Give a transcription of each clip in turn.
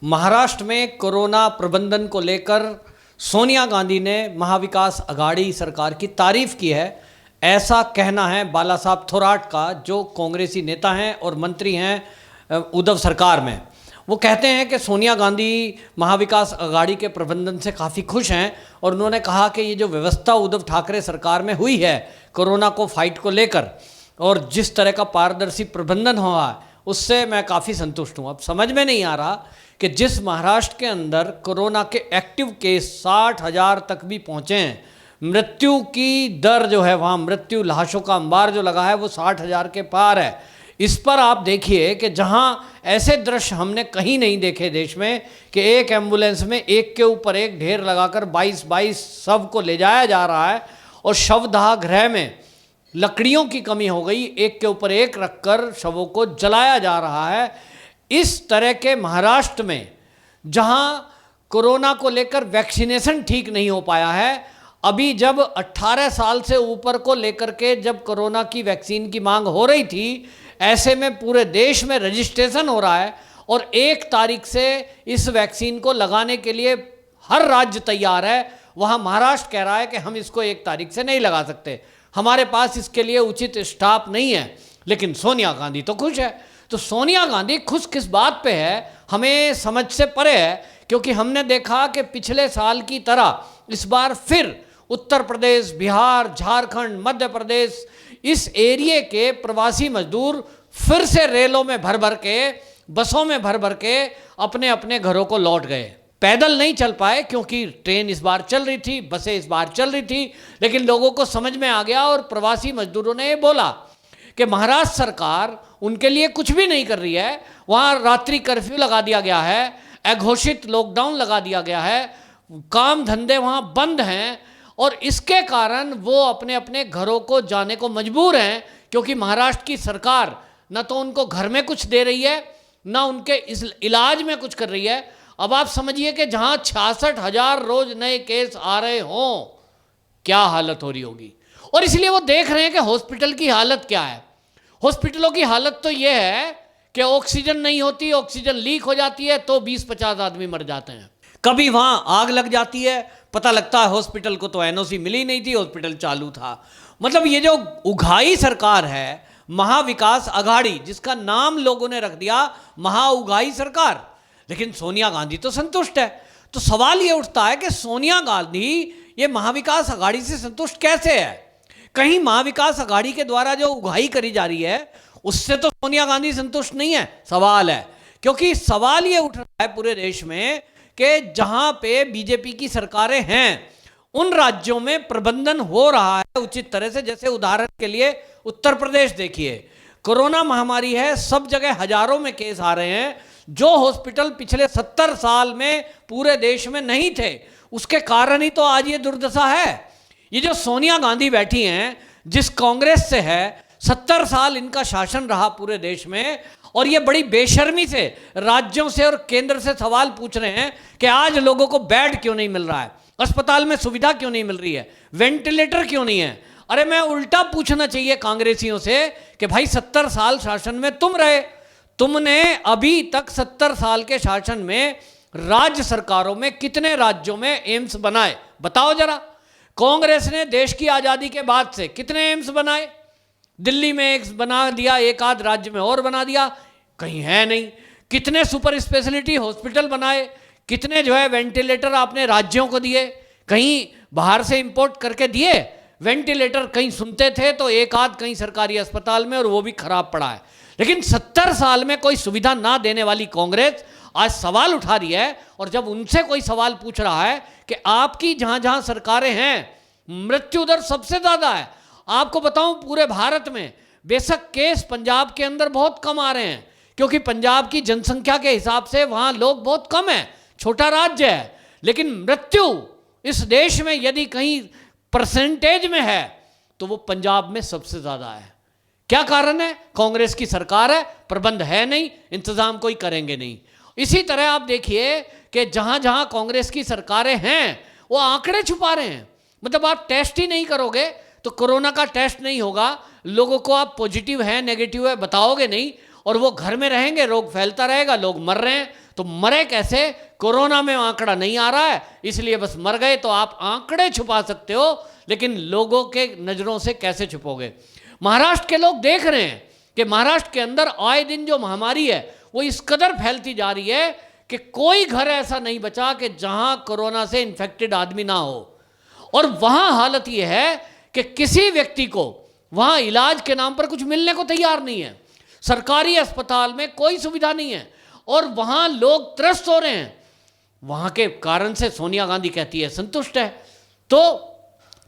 महाराष्ट्र में कोरोना प्रबंधन को लेकर सोनिया गांधी ने महाविकास अघाड़ी सरकार की तारीफ की है। ऐसा कहना है बालासाहब थोराट का, जो कांग्रेसी नेता हैं और मंत्री हैं उद्धव सरकार में। वो कहते हैं कि सोनिया गांधी महाविकास अघाड़ी के प्रबंधन से काफ़ी खुश हैं और उन्होंने कहा कि ये जो व्यवस्था उद्धव ठाकरे सरकार में हुई है कोरोना को फाइट को लेकर और जिस तरह का पारदर्शी प्रबंधन हुआ है उससे मैं काफ़ी संतुष्ट हूँ। अब समझ में नहीं आ रहा कि जिस महाराष्ट्र के अंदर कोरोना के एक्टिव केस 60,000 तक भी पहुँचे हैं, मृत्यु की दर जो है वहाँ मृत्यु लाशों का अंबार जो लगा है वो 60,000 के पार है। इस पर आप देखिए कि जहाँ ऐसे दृश्य हमने कहीं नहीं देखे देश में कि एक एम्बुलेंस में एक के ऊपर एक ढेर लगाकर 22 शव को ले जाया जा रहा है और शवदाह गृह में लकड़ियों की कमी हो गई, एक के ऊपर एक रखकर शवों को जलाया जा रहा है। इस तरह के महाराष्ट्र में जहां कोरोना को लेकर वैक्सीनेशन ठीक नहीं हो पाया है, अभी जब 18 साल से ऊपर को लेकर के जब कोरोना की वैक्सीन की मांग हो रही थी, ऐसे में पूरे देश में रजिस्ट्रेशन हो रहा है और 1 तारीख से इस वैक्सीन को लगाने के लिए हर राज्य तैयार है। वहाँ महाराष्ट्र कह रहा है कि हम इसको 1 तारीख से नहीं लगा सकते, हमारे पास इसके लिए उचित स्टाफ नहीं है। लेकिन सोनिया गांधी तो खुश है। तो सोनिया गांधी खुश किस बात पे है हमें समझ से परे है, क्योंकि हमने देखा कि पिछले साल की तरह इस बार फिर उत्तर प्रदेश, बिहार, झारखंड, मध्य प्रदेश, इस एरिए के प्रवासी मजदूर फिर से रेलों में भर भर के, बसों में भर भर के अपने अपने घरों को लौट गए। पैदल नहीं चल पाए क्योंकि ट्रेन इस बार चल रही थी, बसें इस बार चल रही थी, लेकिन लोगों को समझ में आ गया और प्रवासी मजदूरों ने ये बोला कि महाराष्ट्र सरकार उनके लिए कुछ भी नहीं कर रही है। वहाँ रात्रि कर्फ्यू लगा दिया गया है, अघोषित लॉकडाउन लगा दिया गया है, काम धंधे वहाँ बंद हैं और इसके कारण वो अपने अपने घरों को जाने को मजबूर हैं, क्योंकि महाराष्ट्र की सरकार न तो उनको घर में कुछ दे रही है, न उनके इस इलाज में कुछ कर रही है। अब आप समझिए कि जहाँ 66,000 रोज नए केस आ रहे हों, क्या हालत हो रही होगी। और इसलिए वो देख रहे हैं कि हॉस्पिटल की हालत क्या है। हॉस्पिटलों की हालत तो ये है कि ऑक्सीजन नहीं होती, ऑक्सीजन लीक हो जाती है तो 20-50 आदमी मर जाते हैं। कभी वहाँ आग लग जाती है, पता लगता है हॉस्पिटल को तो एनओसी मिली नहीं थी, हॉस्पिटल चालू था। मतलब ये जो उघाई सरकार है महाविकास अघाड़ी, जिसका नाम लोगों ने रख दिया महाउघाई सरकार, लेकिन सोनिया गांधी तो संतुष्ट है। तो सवाल ये उठता है कि सोनिया गांधी ये महाविकास अघाड़ी से संतुष्ट कैसे है। कहीं महाविकास अघाड़ी के द्वारा जो उघाई करी जा रही है उससे तो सोनिया गांधी संतुष्ट नहीं है, सवाल है। क्योंकि सवाल ये उठ रहा है पूरे देश में कि जहां पे बीजेपी की सरकारें हैं उन राज्यों में प्रबंधन हो रहा है उचित तरह से। जैसे उदाहरण के लिए उत्तर प्रदेश देखिए, कोरोना महामारी है, सब जगह हजारों में केस आ रहे हैं। जो हॉस्पिटल पिछले 70 साल में पूरे देश में नहीं थे, उसके कारण ही तो आज ये दुर्दशा है। ये जो सोनिया गांधी बैठी हैं, जिस कांग्रेस से है, 70 साल इनका शासन रहा पूरे देश में, और ये बड़ी बेशर्मी से राज्यों से और केंद्र से सवाल पूछ रहे हैं कि आज लोगों को बेड क्यों नहीं मिल रहा है, अस्पताल में सुविधा क्यों नहीं मिल रही है, वेंटिलेटर क्यों नहीं है। अरे मैं उल्टा पूछना चाहिए कांग्रेसियों से कि भाई 70 साल शासन में तुम रहे, तुमने अभी तक 70 साल के शासन में राज्य सरकारों में कितने राज्यों में एम्स बनाए, बताओ जरा। कांग्रेस ने देश की आज़ादी के बाद से कितने एम्स बनाए, दिल्ली में एक बना दिया, एक आध राज्य में और बना दिया, कहीं है नहीं। कितने सुपर स्पेशलिटी हॉस्पिटल बनाए, कितने जो है वेंटिलेटर आपने राज्यों को दिए, कहीं बाहर से इंपोर्ट करके दिए वेंटिलेटर। कहीं सुनते थे तो एक आध कहीं सरकारी अस्पताल में, और वो भी खराब पड़ा है। लेकिन 70 साल में कोई सुविधा ना देने वाली कांग्रेस आज सवाल उठा रही है। और जब उनसे कोई सवाल पूछ रहा है कि आपकी जहां जहां सरकारें हैं मृत्यु दर सबसे ज्यादा है, आपको बताऊं पूरे भारत में, बेशक केस पंजाब के अंदर बहुत कम आ रहे हैं क्योंकि पंजाब की जनसंख्या के हिसाब से वहां लोग बहुत कम हैं, छोटा राज्य है, लेकिन मृत्यु इस देश में यदि कहीं परसेंटेज में है तो वो पंजाब में सबसे ज्यादा है। क्या कारण है? कांग्रेस की सरकार है, प्रबंध है नहीं, इंतजाम कोई करेंगे नहीं। इसी तरह आप देखिए कि जहां जहां कांग्रेस की सरकारें हैं वो आंकड़े छुपा रहे हैं। मतलब आप टेस्ट ही नहीं करोगे तो कोरोना का टेस्ट नहीं होगा, लोगों को आप पॉजिटिव है नेगेटिव है बताओगे नहीं, और वो घर में रहेंगे, रोग फैलता रहेगा, लोग मर रहे हैं। तो मरे कैसे? कोरोना में आंकड़ा नहीं आ रहा है, इसलिए बस मर गए। तो आप आंकड़े छुपा सकते हो, लेकिन लोगों के नज़रों से कैसे छुपोगे? महाराष्ट्र के लोग देख रहे हैं कि महाराष्ट्र के अंदर आए दिन जो महामारी है वो इस कदर फैलती जा रही है कि कोई घर ऐसा नहीं बचा कि जहां कोरोना से इन्फेक्टेड आदमी ना हो। और वहां हालत यह है कि किसी व्यक्ति को वहां इलाज के नाम पर कुछ मिलने को तैयार नहीं है। सरकारी अस्पताल में कोई सुविधा नहीं है और वहां लोग त्रस्त हो रहे हैं। वहां के कारण से सोनिया गांधी कहती है संतुष्ट है। तो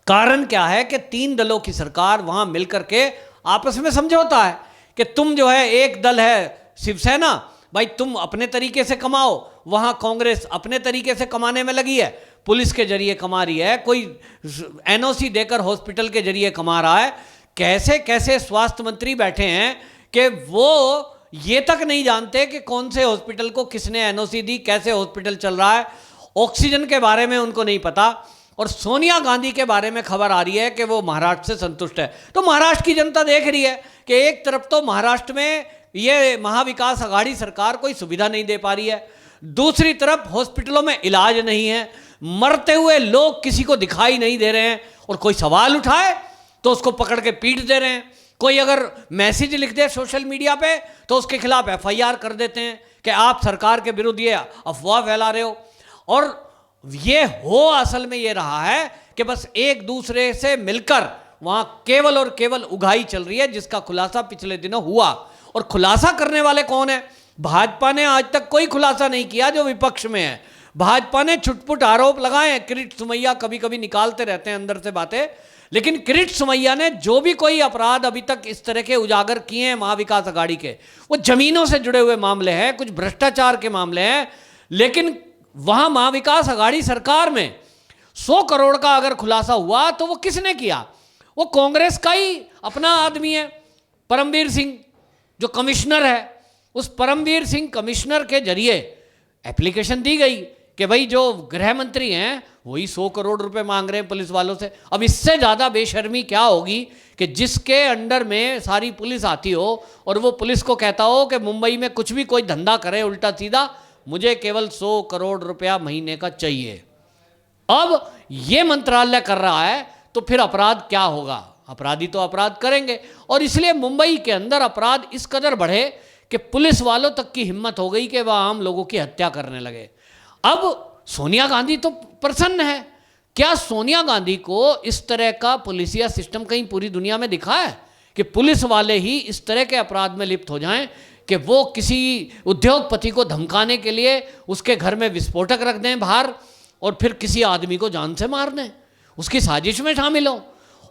कारण क्या है कि 3 दलों की सरकार वहां मिलकर के आपस में समझौता है कि तुम जो है, एक दल है शिवसेना, भाई तुम अपने तरीके से कमाओ, वहां कांग्रेस अपने तरीके से कमाने में लगी है, पुलिस के जरिए कमा रही है, कोई एनओसी देकर हॉस्पिटल के जरिए कमा रहा है। कैसे कैसे स्वास्थ्य मंत्री बैठे हैं कि वो ये तक नहीं जानते कि कौन से हॉस्पिटल को किसने एनओसी दी, कैसे हॉस्पिटल चल रहा है। ऑक्सीजन के बारे में उनको नहीं पता। और सोनिया गांधी के बारे में खबर आ रही है कि वो महाराष्ट्र से संतुष्ट है। तो महाराष्ट्र की जनता देख रही है कि एक तरफ तो महाराष्ट्र में ये महाविकास अघाड़ी सरकार कोई सुविधा नहीं दे पा रही है, दूसरी तरफ हॉस्पिटलों में इलाज नहीं है, मरते हुए लोग किसी को दिखाई नहीं दे रहे हैं, और कोई सवाल उठाए तो उसको पकड़ के पीट दे रहे हैं। कोई अगर मैसेज लिख दे सोशल मीडिया पे तो उसके खिलाफ एफआईआर कर देते हैं कि आप सरकार के विरुद्ध ये अफवाह फैला रहे हो। और ये हो असल में ये रहा है कि बस एक दूसरे से मिलकर वहां केवल और केवल उगाही चल रही है, जिसका खुलासा पिछले दिनों हुआ। और खुलासा करने वाले कौन है? भाजपा ने आज तक कोई खुलासा नहीं किया जो विपक्ष में है। भाजपा ने छुटपुट आरोप लगाए हैं, किरीट सुमैया कभी कभी निकालते रहते हैं अंदर से बातें, लेकिन किरीट सुमैया ने जो भी कोई अपराध अभी तक इस तरह के उजागर किए हैं महाविकास अघाड़ी के, वो जमीनों से जुड़े हुए मामले हैं, कुछ भ्रष्टाचार के मामले हैं। लेकिन वहां महाविकास अघाड़ी सरकार में 100 करोड़ का अगर खुलासा हुआ तो वो किसने किया? वो कांग्रेस का ही अपना आदमी है, परमवीर सिंह, जो कमिश्नर है। उस परमवीर सिंह कमिश्नर के जरिए एप्लीकेशन दी गई कि भाई जो गृह मंत्री हैं वही 100 करोड़ रुपए मांग रहे हैं पुलिस वालों से। अब इससे ज़्यादा बेशर्मी क्या होगी कि जिसके अंडर में सारी पुलिस आती हो और वो पुलिस को कहता हो कि मुंबई में कुछ भी कोई धंधा करे उल्टा सीधा, मुझे केवल 100 करोड़ रुपया महीने का चाहिए। अब ये मंत्रालय कर रहा है तो फिर अपराध क्या होगा? अपराधी तो अपराध करेंगे। और इसलिए मुंबई के अंदर अपराध इस कदर बढ़े कि पुलिस वालों तक की हिम्मत हो गई कि वह आम लोगों की हत्या करने लगे। अब सोनिया गांधी तो प्रसन्न है। क्या सोनिया गांधी को इस तरह का पुलिसिया सिस्टम कहीं पूरी दुनिया में दिखा है कि पुलिस वाले ही इस तरह के अपराध में लिप्त हो जाएं कि वो किसी उद्योगपति को धमकाने के लिए उसके घर में विस्फोटक रख दें बाहर और फिर किसी आदमी को जान से मार दें, उसकी साजिश में शामिल हो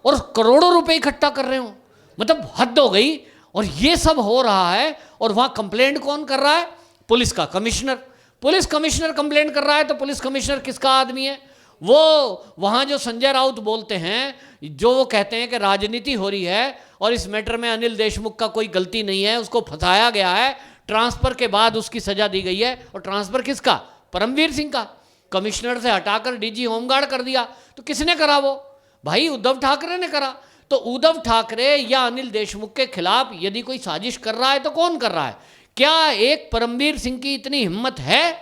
और करोड़ों रुपए इकट्ठा कर रहे हो? मतलब हद हो गई। और ये सब हो रहा है और वहाँ कंप्लेंट कौन कर रहा है? पुलिस का कमिश्नर। पुलिस कमिश्नर कंप्लेंट कर रहा है तो पुलिस कमिश्नर किसका आदमी है? वो वहाँ जो संजय राउत बोलते हैं, जो वो कहते हैं कि राजनीति हो रही है और इस मैटर में अनिल देशमुख का कोई गलती नहीं है, उसको फंसाया गया है, ट्रांसफर के बाद उसकी सजा दी गई है। और ट्रांसफर किसका? परमवीर सिंह का। कमिश्नर से हटाकर डीजी होमगार्ड कर दिया। तो किसने करा? वो भाई उद्धव ठाकरे ने करा। तो उद्धव ठाकरे या अनिल देशमुख के खिलाफ यदि कोई साजिश कर रहा है तो कौन कर रहा है? क्या एक परमवीर सिंह की इतनी हिम्मत है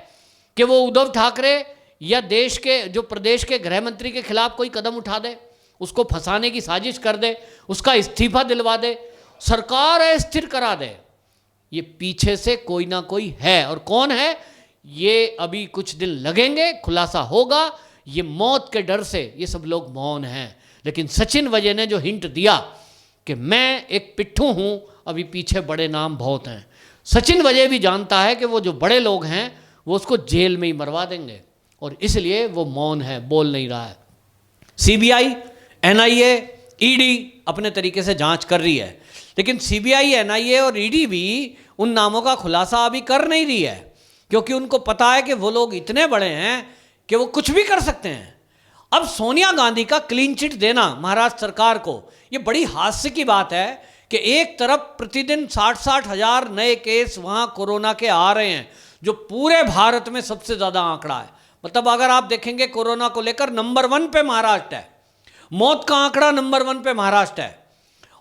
कि वो उद्धव ठाकरे या देश के जो प्रदेश के गृह मंत्री के खिलाफ कोई कदम उठा दे, उसको फंसाने की साजिश कर दे, उसका इस्तीफा दिलवा दे, सरकार अस्थिर करा दे? ये पीछे से कोई ना कोई है। और कौन है ये अभी कुछ दिन लगेंगे, खुलासा होगा। ये मौत के डर से ये सब लोग मौन हैं। लेकिन सचिन वजय ने जो हिंट दिया कि मैं एक पिट्ठू हूं, अभी पीछे बड़े नाम बहुत हैं। सचिन वजय भी जानता है कि वो जो बड़े लोग हैं वो उसको जेल में ही मरवा देंगे और इसलिए वो मौन है, बोल नहीं रहा है। सीबीआई, एनआईए, ईडी अपने तरीके से जांच कर रही है, लेकिन सीबीआई, एनआईए और ईडी भी उन नामों का खुलासा अभी कर नहीं रही है, क्योंकि उनको पता है कि वो लोग इतने बड़े हैं कि वो कुछ भी कर सकते हैं। अब सोनिया गांधी का क्लीन चिट देना महाराष्ट्र सरकार को, ये बड़ी हास्य की बात है कि एक तरफ प्रतिदिन 60-60 हजार नए केस वहाँ कोरोना के आ रहे हैं, जो पूरे भारत में सबसे ज़्यादा आंकड़ा है। मतलब अगर आप देखेंगे कोरोना को लेकर नंबर 1 पे महाराष्ट्र है, मौत का आंकड़ा नंबर 1 पे महाराष्ट्र है।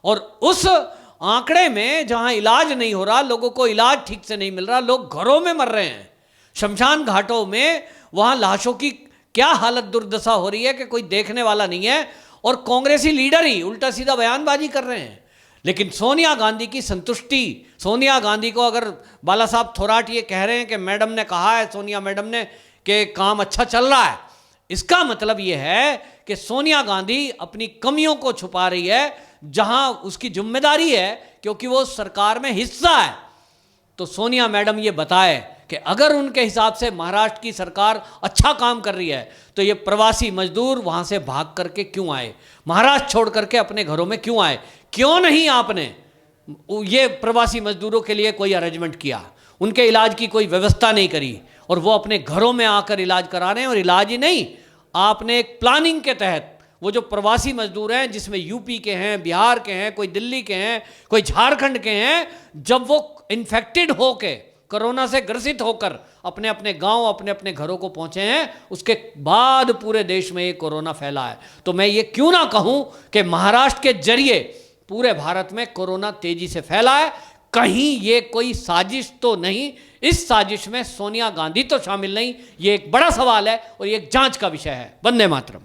और उस आंकड़े में जहाँ इलाज नहीं हो रहा, लोगों को इलाज ठीक से नहीं मिल रहा, लोग घरों में मर रहे हैं, शमशान घाटों में वहां लाशों की क्या हालत दुर्दशा हो रही है कि कोई देखने वाला नहीं है, और कांग्रेसी लीडर ही उल्टा सीधा बयानबाजी कर रहे हैं। लेकिन सोनिया गांधी की संतुष्टि, सोनिया गांधी को अगर बाला साहब थोराट ये कह रहे हैं कि मैडम ने कहा है, सोनिया मैडम ने, कि काम अच्छा चल रहा है, इसका मतलब ये है कि सोनिया गांधी अपनी कमियों को छुपा रही है, जहां उसकी जिम्मेदारी है, क्योंकि वो सरकार में हिस्सा है। तो सोनिया मैडम ये बताए कि अगर उनके हिसाब से महाराष्ट्र की सरकार अच्छा काम कर रही है, तो ये प्रवासी मजदूर वहां से भाग करके क्यों आए, महाराष्ट्र छोड़ करके अपने घरों में क्यों आए, क्यों नहीं आपने ये प्रवासी मजदूरों के लिए कोई अरेंजमेंट किया, उनके इलाज की कोई व्यवस्था नहीं करी, और वो अपने घरों में आकर इलाज करा रहे हैं। और इलाज ही नहीं, आपने एक प्लानिंग के तहत वो जो प्रवासी मजदूर हैं, जिसमें यूपी के हैं, बिहार के हैं, कोई दिल्ली के हैं, कोई झारखंड के हैं, जब वो इन्फेक्टेड होके, कोरोना से ग्रसित होकर अपने अपने गांव, अपने अपने घरों को पहुंचे हैं, उसके बाद पूरे देश में ये कोरोना फैला है। तो मैं ये क्यों ना कहूं कि महाराष्ट्र के जरिए पूरे भारत में कोरोना तेजी से फैला है। कहीं ये कोई साजिश तो नहीं, इस साजिश में सोनिया गांधी तो शामिल नहीं, ये एक बड़ा सवाल है और ये एक जांच का विषय है। वंदे मातरम।